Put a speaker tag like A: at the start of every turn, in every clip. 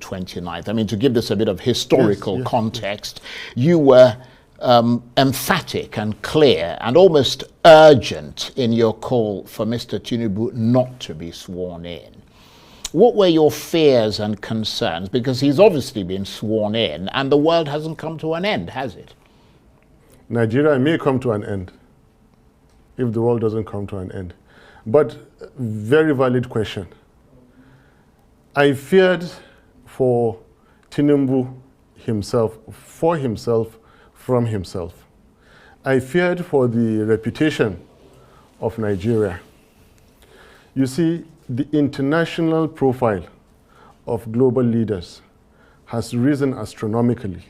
A: 29th. I mean, to give this a bit of historical context, you were emphatic and clear and almost urgent in your call for Mr. Tinubu not to be sworn in. What were your fears and concerns? Because he's obviously been sworn in and the world hasn't come to an end, has it?
B: Nigeria may come to an end if the world doesn't come to an end. But very valid question. I feared for Tinubu himself, for himself, from himself. I feared for the reputation of Nigeria. You see, the international profile of global leaders has risen astronomically,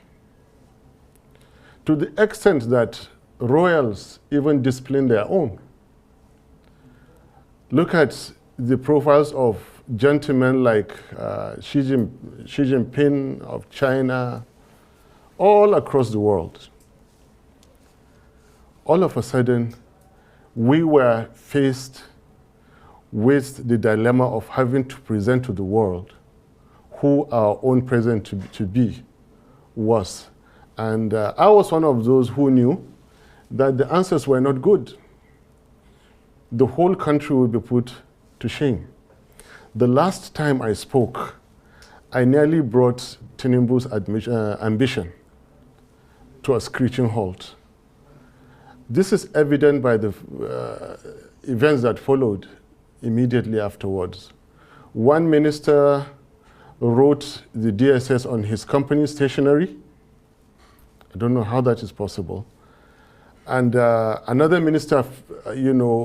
B: to the extent that royals even discipline their own. Look at the profiles of gentlemen like Xi Jinping of China, all across the world. All of a sudden, we were faced with the dilemma of having to present to the world who our own president to be was. And I was one of those who knew that the answers were not good. The whole country would be put to shame. The last time I spoke, I nearly brought Tinubu's ambition to a screeching halt. This is evident by the events that followed immediately afterwards. One minister wrote the DSS on his company's stationery. I don't know how that is possible. And another minister,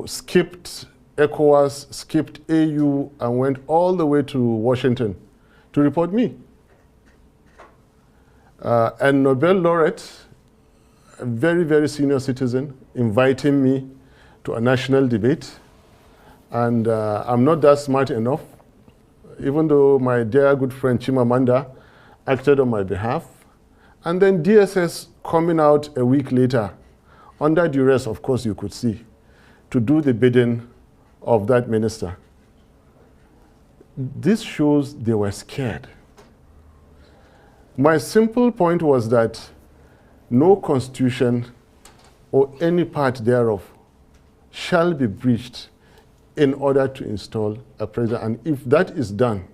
B: skipped ECOWAS, skipped AU, and went all the way to Washington to report me. And Nobel laureate, a very, very senior citizen, inviting me to a national debate. And I'm not that smart enough, even though my dear good friend Chimamanda acted on my behalf. And then DSS coming out a week later, under duress, of course, you could see, to do the bidding of that minister. This shows they were scared. My simple point was that no constitution or any part thereof shall be breached in order to install a president. And if that is done,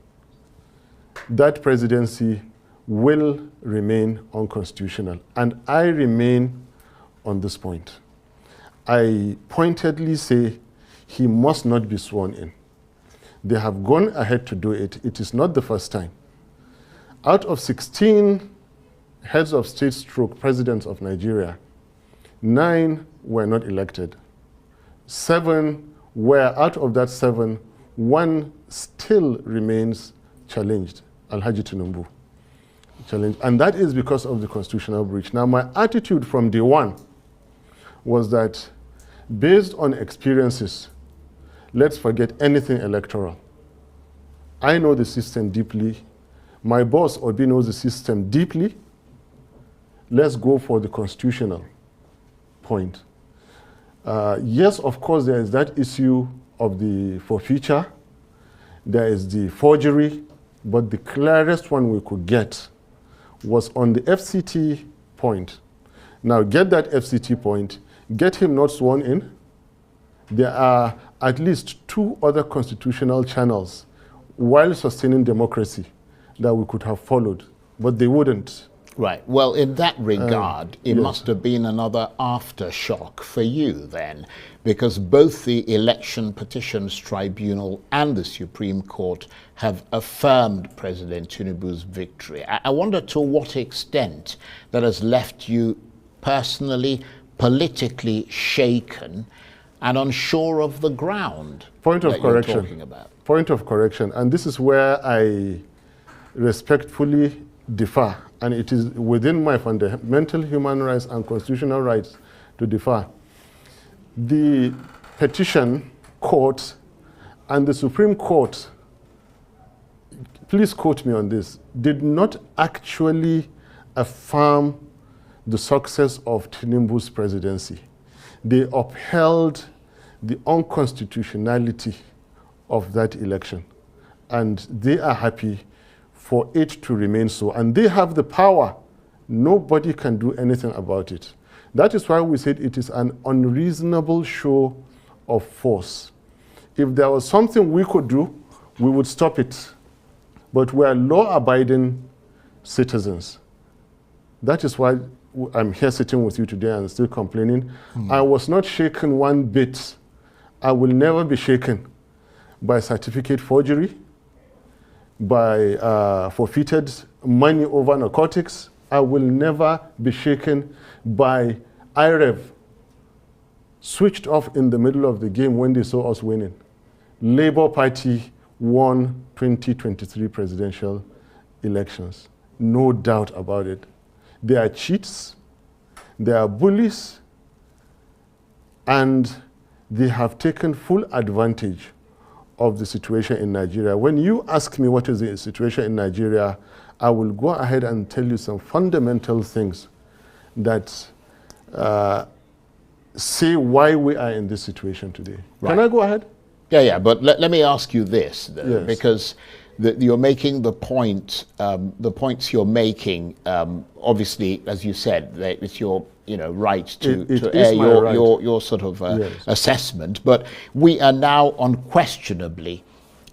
B: that presidency will remain unconstitutional. And I remain on this point. I pointedly say he must not be sworn in. They have gone ahead to do it. It is not the first time. Out of 16 heads of state stroke presidents of Nigeria, 9 were not elected. 7 were, out of that 7, 1 still remains challenged, Alhaji Tinubu. Challenged. And that is because of the constitutional breach. Now, my attitude from day one was that, based on experiences, let's forget anything electoral. I know the system deeply. My boss, Obi, knows the system deeply. Let's go for the constitutional point. Yes, of course, there is that issue of the forfeiture. There is the forgery. But the clearest one we could get was on the FCT point. Now, get that FCT point, get him not sworn in. There are at least 2 other constitutional channels while sustaining democracy that we could have followed, but they wouldn't.
A: Right. Well, in that regard, it must have been another aftershock for you then, because both the Election Petitions Tribunal and the Supreme Court have affirmed President Tinubu's victory. I wonder to what extent that has left you personally, politically shaken and unsure of the ground.
B: Point of correction.
A: You're talking about.
B: Point of correction. And this is where I respectfully differ. And it is within my fundamental human rights and constitutional rights to differ. The petition court and the Supreme Court, please quote me on this, did not actually affirm the success of Tinubu's presidency. They upheld the unconstitutionality of that election. And they are happy for it to remain so. And they have the power. Nobody can do anything about it. That is why we said it is an unreasonable show of force. If there was something we could do, we would stop it. But we are law-abiding citizens. That is why I'm here sitting with you today and still complaining. I was not shaken one bit. I will never be shaken by certificate forgery, by forfeited money over narcotics. I will never be shaken by IREV switched off in the middle of the game when they saw us winning. Labour Party won 2023 presidential elections. No doubt about it. They are cheats, they are bullies, and they have taken full advantage of the situation in Nigeria. When you ask me what is the situation in Nigeria, I will go ahead and tell you some fundamental things that say why we are in this situation today. Right. Can I go ahead?
A: Yeah, but let me ask you this, though,
B: yes.
A: Because you're making the point, the points you're making, obviously, as you said, that it's your right to air your sort of yes. assessment, but we are now unquestionably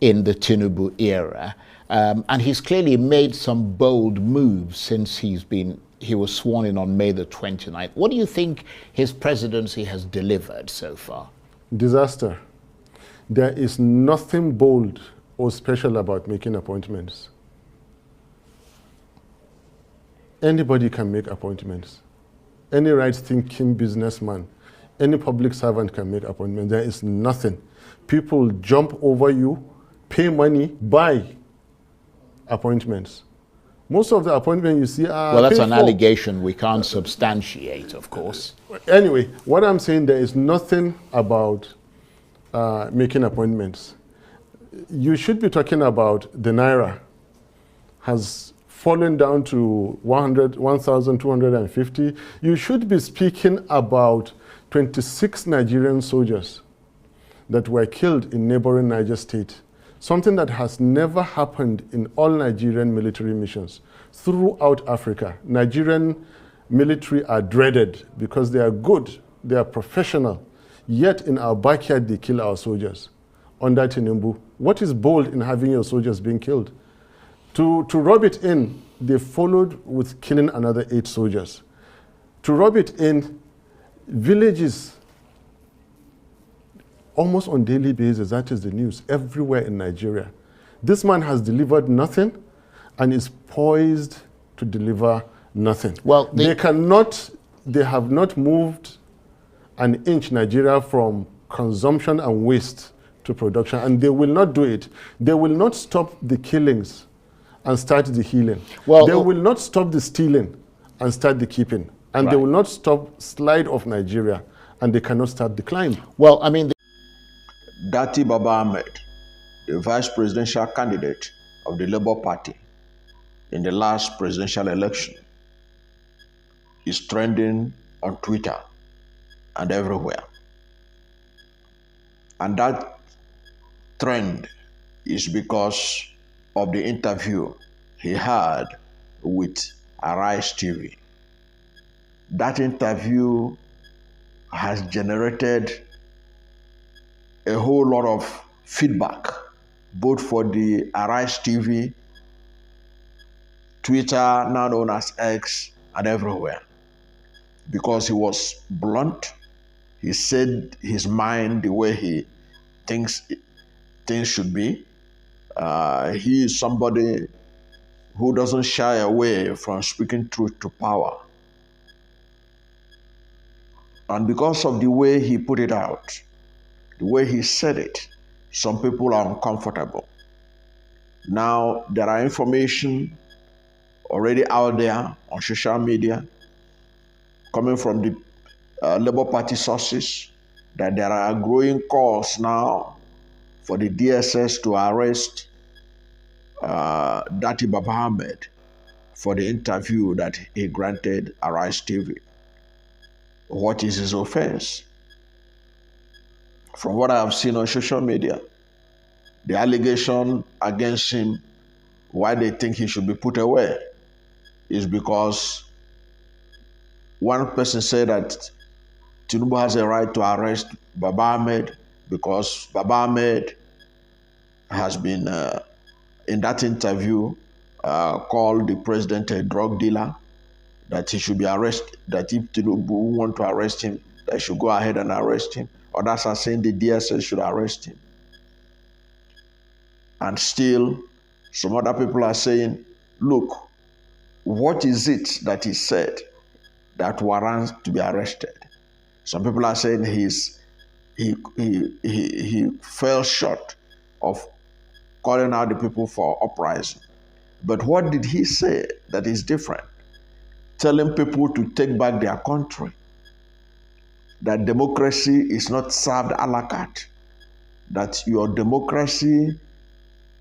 A: in the Tinubu era, and he's clearly made some bold moves since he was sworn in on May the 29th. What do you think his presidency has delivered so far?
B: Disaster. There is nothing bold or special about making appointments. Anybody can make appointments. Any right-thinking businessman, any public servant can make appointments. There is nothing. People jump over you, pay money, buy appointments. Most of the appointments you see are
A: well, that's an allegation we can't substantiate, of course.
B: Anyway, what I'm saying, there is nothing about making appointments. You should be talking about the Naira has fallen down to 1,250. You should be speaking about 26 Nigerian soldiers that were killed in neighboring Niger State. Something that has never happened in all Nigerian military missions throughout Africa. Nigerian military are dreaded because they are good, they are professional, yet in our backyard they kill our soldiers under Tinubu. What is bold in having your soldiers being killed? To rub it in, they followed with killing another 8 soldiers. To rub it in, villages, almost on daily basis, that is the news, everywhere in Nigeria. This man has delivered nothing and is poised to deliver nothing. Well, they have not moved an inch Nigeria from consumption and waste to production, and they will not do it. They will not stop the killings and start the healing. Well, they will not stop the stealing and start the keeping. And they will not stop slide of Nigeria, and they cannot start the climb.
A: Well, I mean...
C: Datti Baba-Ahmed, the vice presidential candidate of the Labour Party in the last presidential election, is trending on Twitter and everywhere. And that trend is because of the interview he had with Arise TV. That interview has generated a whole lot of feedback, both for the Arise TV, Twitter, now known as X, and everywhere. Because he was blunt, he said his mind the way he thinks things should be. He is somebody who doesn't shy away from speaking truth to power. And because of the way he put it out, the way he said it, some people are uncomfortable. Now, there are information already out there on social media coming from the Labour Party sources that there are growing calls now for the DSS to arrest Datti Baba-Ahmed for the interview that he granted Arise TV. What is his offense? From what I have seen on social media, the allegation against him why they think he should be put away is because one person said that Tinubu has a right to arrest Baba-Ahmed because Baba-Ahmed has been, in that interview, called the president a drug dealer, that he should be arrested, that if Tinubu want to arrest him, they should go ahead and arrest him. Others are saying the DSS should arrest him. And still, some other people are saying, look, what is it that he said that warrants to be arrested? Some people are saying he fell short of calling out the people for uprising. But what did he say that is different? Telling people to take back their country, that democracy is not served a la carte, that your democracy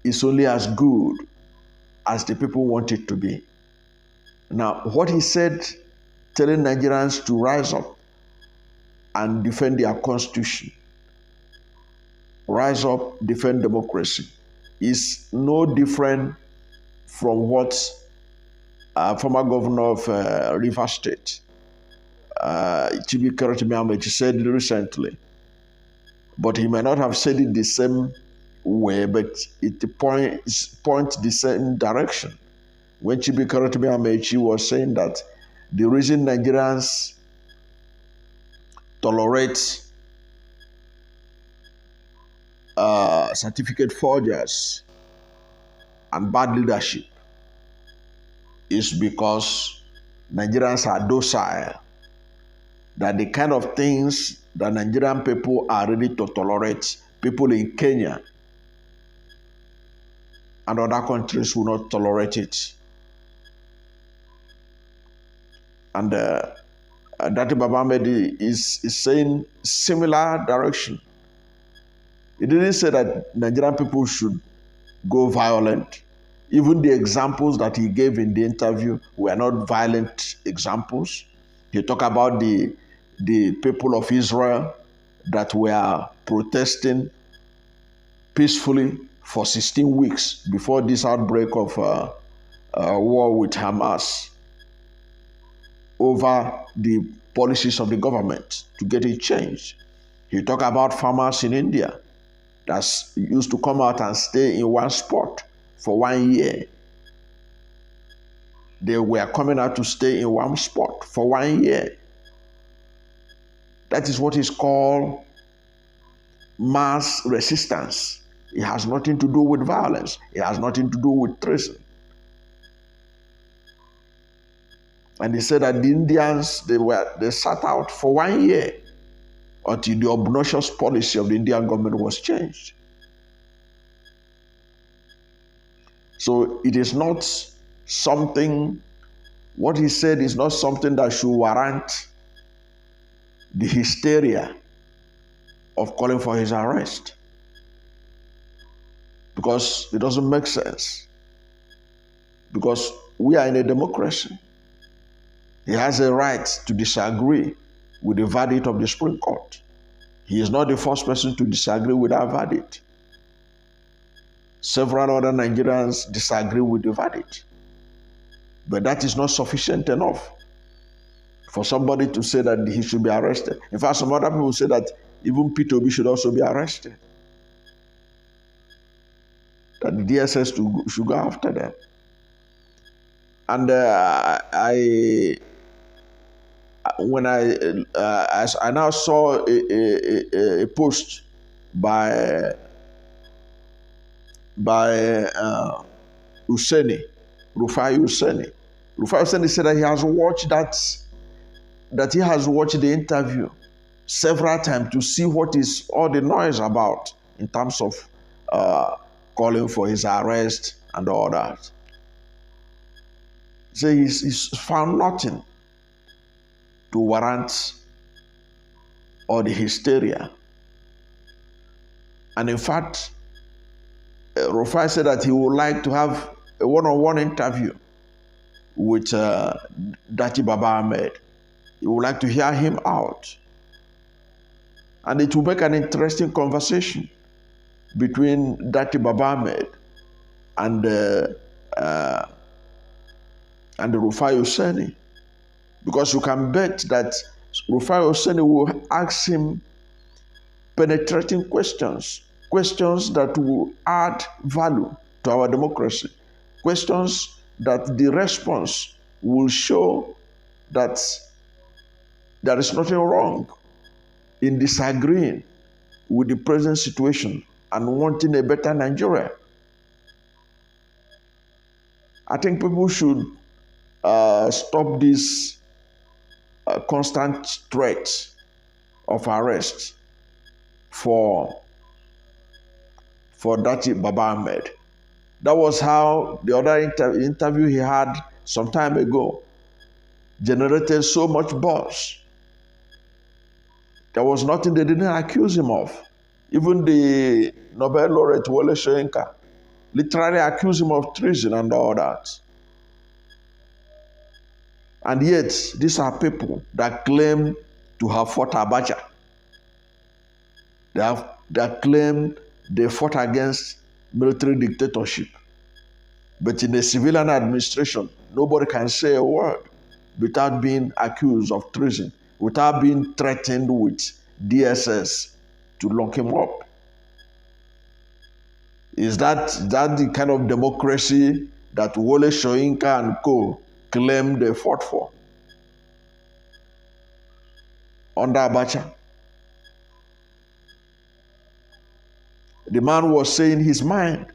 C: is only as good as the people want it to be. Now, what he said, telling Nigerians to rise up and defend their constitution, rise up, defend democracy, is no different from what former governor of Rivers State, President Ahmed, said recently. But he may not have said it the same way, but it points the same direction. When President Ahmed was saying that the reason Nigerians tolerate certificate forgers and bad leadership is because Nigerians are docile, that the kind of things that Nigerian people are ready to tolerate, people in Kenya and other countries will not tolerate it. And Datti Baba-Ahmed is saying similar direction. He didn't say that Nigerian people should go violent. Even the examples that he gave in the interview were not violent examples. He talked about the people of Israel that were protesting peacefully for 16 weeks before this outbreak of war with Hamas over the policies of the government to get it changed. He talked about farmers in India that used to come out and stay in one spot for 1 year. They were coming out to stay in one spot for 1 year. That is what is called mass resistance. It has nothing to do with violence. It has nothing to do with treason. And he said that the Indians, they sat out for 1 year until the obnoxious policy of the Indian government was changed. So it is not something, what he said is not something that should warrant the hysteria of calling for his arrest, because it doesn't make sense. Because we are in a democracy. He has a right to disagree with the verdict of the Supreme Court. He is not the first person to disagree with that verdict. Several other Nigerians disagree with the verdict. But that is not sufficient enough for somebody to say that he should be arrested. In fact, some other people say that even Peter Obi should also be arrested. That the DSS should go after them. And I now saw a post by Rufai Hussaini. Rufai Hussaini said that he has watched the interview several times to see what is all the noise about in terms of calling for his arrest and all that. So he's found nothing to warrant all the hysteria. And in fact, Rufai said that he would like to have a one-on-one interview with Datti Baba-Ahmed. He would like to hear him out. And it will make an interesting conversation between Datti Baba-Ahmed and and the Rufai Oseni, because you can bet that Rufai Oseni will ask him penetrating questions, questions that will add value to our democracy, questions that the response will show that there is nothing wrong in disagreeing with the present situation and wanting a better Nigeria. I think people should stop this constant threat of arrest for Datti Baba-Ahmed. That was how the other interview he had some time ago generated so much buzz. There was nothing they didn't accuse him of. Even the Nobel laureate Wole Soyinka literally accused him of treason and all that. And yet, these are people that claim to have fought Abacha. They claim they fought against military dictatorship. But in a civilian administration, nobody can say a word without being accused of treason, without being threatened with DSS to lock him up. Is that the kind of democracy that Wole Soyinka and co claim they fought for under Abacha? The man was saying his mind.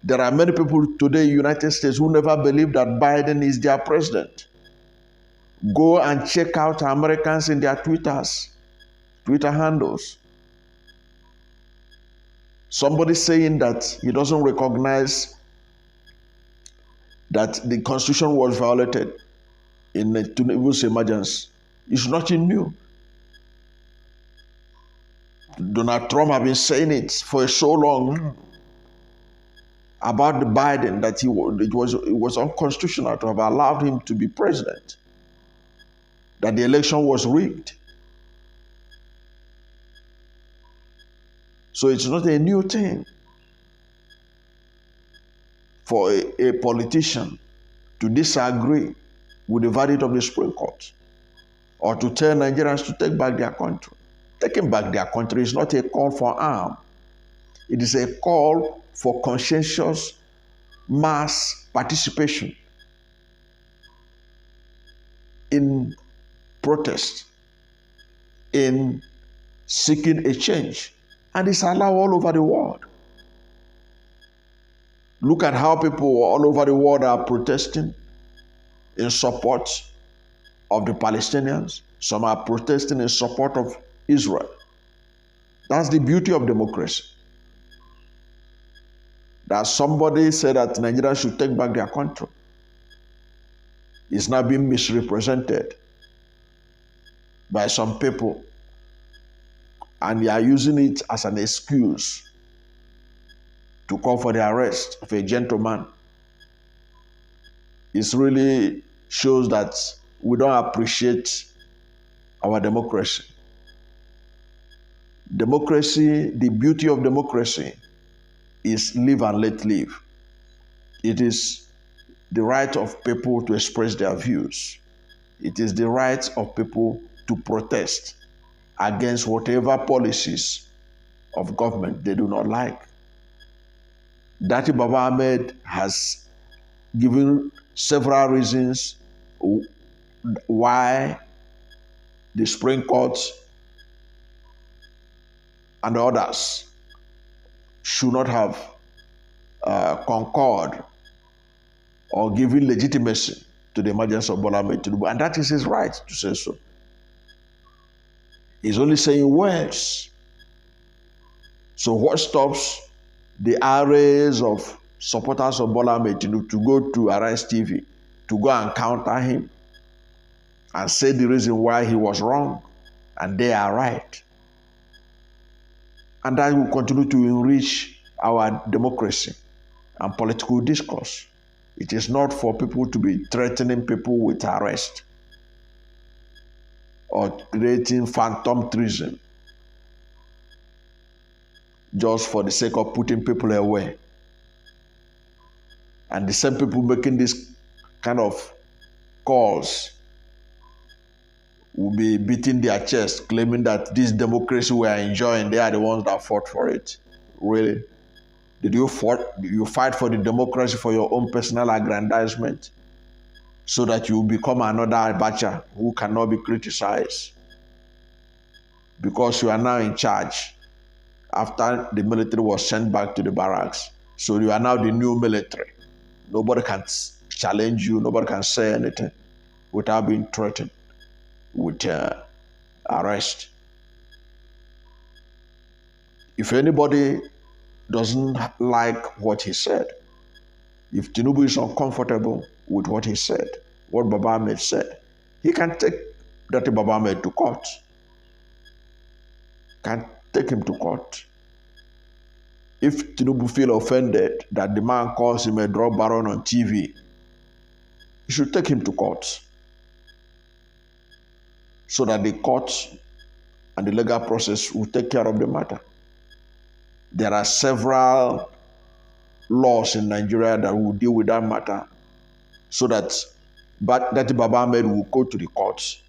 C: There are many people today in the United States who never believed that Biden is their president. Go and check out Americans in their Twitter handles. Somebody saying that he doesn't recognize that the Constitution was violated in the Tinubu's emergency. It's nothing new. Donald Trump has been saying it for so long about the Biden that it was unconstitutional to have allowed him to be president, that the election was rigged. So it's not a new thing for a politician to disagree with the verdict of the Supreme Court or to tell Nigerians to take back their country. Taking back their country is not a call for arms. It is a call for conscientious mass participation in protest, in seeking a change. And it's allowed all over the world. Look at how people all over the world are protesting in support of the Palestinians. Some are protesting in support of Israel. That's the beauty of democracy. That somebody said that Nigeria should take back their country. It's now being misrepresented by some people, and they are using it as an excuse to call for the arrest of a gentleman. It really shows that we don't appreciate our democracy. Democracy, the beauty of democracy is live and let live. It is the right of people to express their views. It is the right of people to protest against whatever policies of government they do not like. Datti Baba-Ahmed has given several reasons why the Supreme Court and others should not have concurred or given legitimacy to the emergence of Bola Ahmed Tinubu, and that is his right to say so. He's only saying words. So what stops the arrays of supporters of Bola Ahmed Tinubu to go to Arise TV, to go and counter him and say the reason why he was wrong and they are right? And that will continue to enrich our democracy and political discourse. It is not for people to be threatening people with arrest or creating phantom treason just for the sake of putting people away. And the same people making this kind of calls will be beating their chest, claiming that this democracy we are enjoying, they are the ones that fought for it. Really? Did you fight for the democracy for your own personal aggrandizement so that you become another Abacha who cannot be criticized? Because you are now in charge after the military was sent back to the barracks. So you are now the new military. Nobody can challenge you. Nobody can say anything without being threatened with arrest. If anybody doesn't like what he said, if Tinubu is uncomfortable with what he said, what Baba Ahmed said, he can take Datti Baba-Ahmed to court. Can take him to court. If Tinubu feel offended that the man calls him a drug baron on TV, you should take him to court so that the court and the legal process will take care of the matter. There are several laws in Nigeria that will deal with that matter so that Datti Baba-Ahmed will go to the courts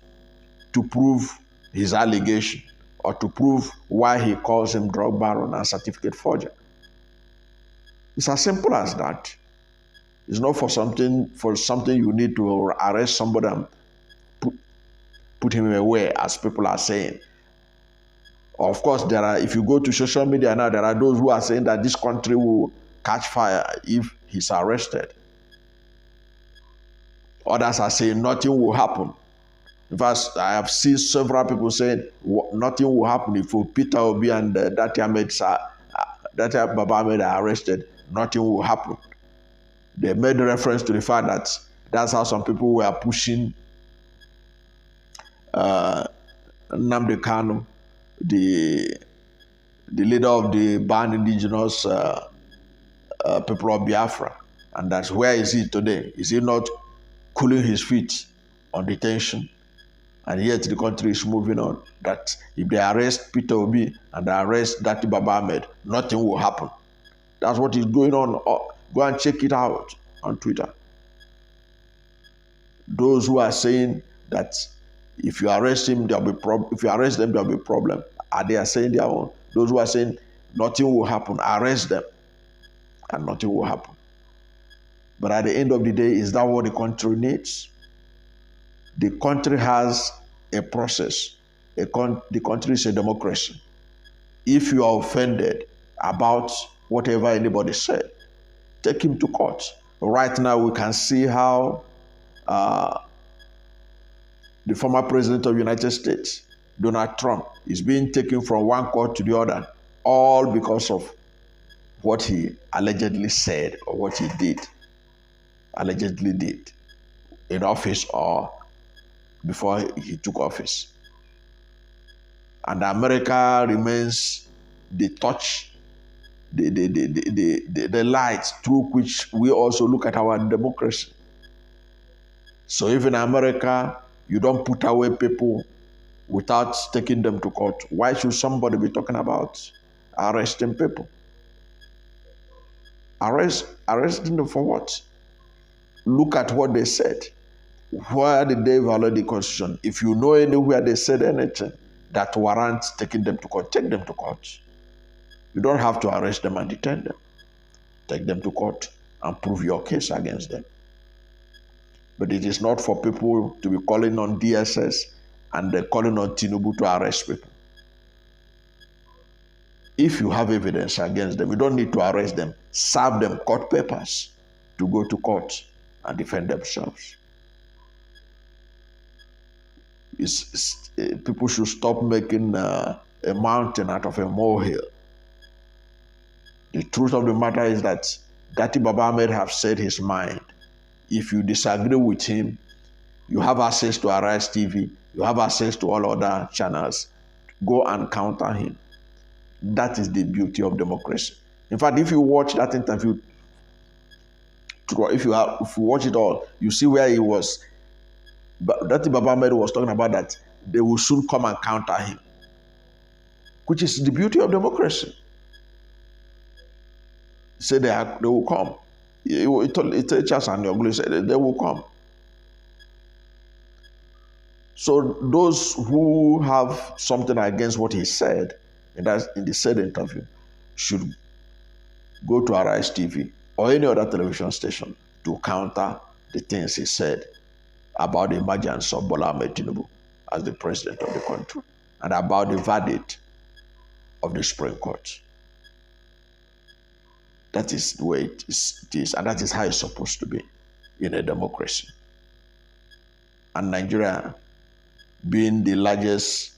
C: to prove his allegation or to prove why he calls him drug baron and certificate forger. It's as simple as that. It's not for something you need to arrest somebody and put him away, as people are saying. Of course, if you go to social media now, there are those who are saying that this country will catch fire if he's arrested. Others are saying nothing will happen. In fact, I have seen several people saying nothing will happen if Peter Obi and Datti Baba-Ahmed are arrested. Nothing will happen. They made reference to the fact that that's how some people were pushing Nnamdi Kanu, the leader of the banned indigenous people of Biafra. And that's where is he today? Is he not cooling his feet on detention? And yet the country is moving on. That if they arrest Peter Obi and they arrest Datti Baba-Ahmed, nothing will happen. That's what is going on. Go and check it out on Twitter. Those who are saying that if you arrest him, there'll be if you arrest them, there'll be a problem. They are saying their own. Those who are saying nothing will happen, arrest them, and nothing will happen. But at the end of the day, is that what the country needs? The country has a process. The country is a democracy. If you are offended about whatever anybody said, take him to court. Right now, we can see how the former president of the United States, Donald Trump, is being taken from one court to the other, all because of what he allegedly said or what he allegedly did in office or before he took office. And America remains the light through which we also look at our democracy. So if in America you don't put away people without taking them to court, why should somebody be talking about arresting people? Arresting them for what? Look at what they said. Where did they violate the Constitution? If you know anywhere they said anything that warrants taking them to court, take them to court. You don't have to arrest them and detain them. Take them to court and prove your case against them. But it is not for people to be calling on DSS and calling on Tinubu to arrest people. If you have evidence against them, you don't need to arrest them. Serve them court papers to go to court and defend themselves. People should stop making a mountain out of a molehill. The truth of the matter is that Datti Baba-Ahmed have said his mind. If you disagree with him, you have access to Arise TV, you have access to all other channels. Go and counter him. That is the beauty of democracy. In fact, if you watch that interview, if you watch it all, you see where he was. Datti Baba-Ahmed was talking about that they will soon come and counter him, which is the beauty of democracy. Say they will come. Charles and Oglu said they will come. So those who have something against what he said in the said interview should go to Arise TV or any other television station to counter the things he said about the emergence of Bola Ahmed Tinubu as the president of the country and about the verdict of the Supreme Court. That is the way it is, and that is how it's supposed to be in a democracy. And Nigeria, being the largest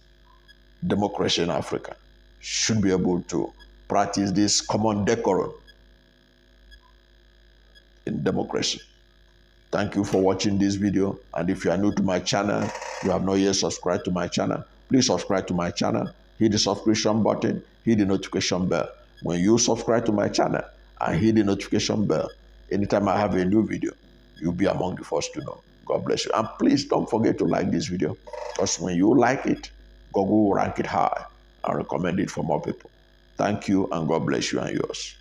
C: democracy in Africa, should be able to practice this common decorum in democracy. Thank you for watching this video. And if you are new to my channel, you have not yet subscribed to my channel, please subscribe to my channel, hit the subscription button, hit the notification bell. When you subscribe to my channel and hit the notification bell, anytime I have a new video, you'll be among the first to know. God bless you. And please don't forget to like this video, because when you like it, Google will rank it high and recommend it for more people. Thank you, and God bless you and yours.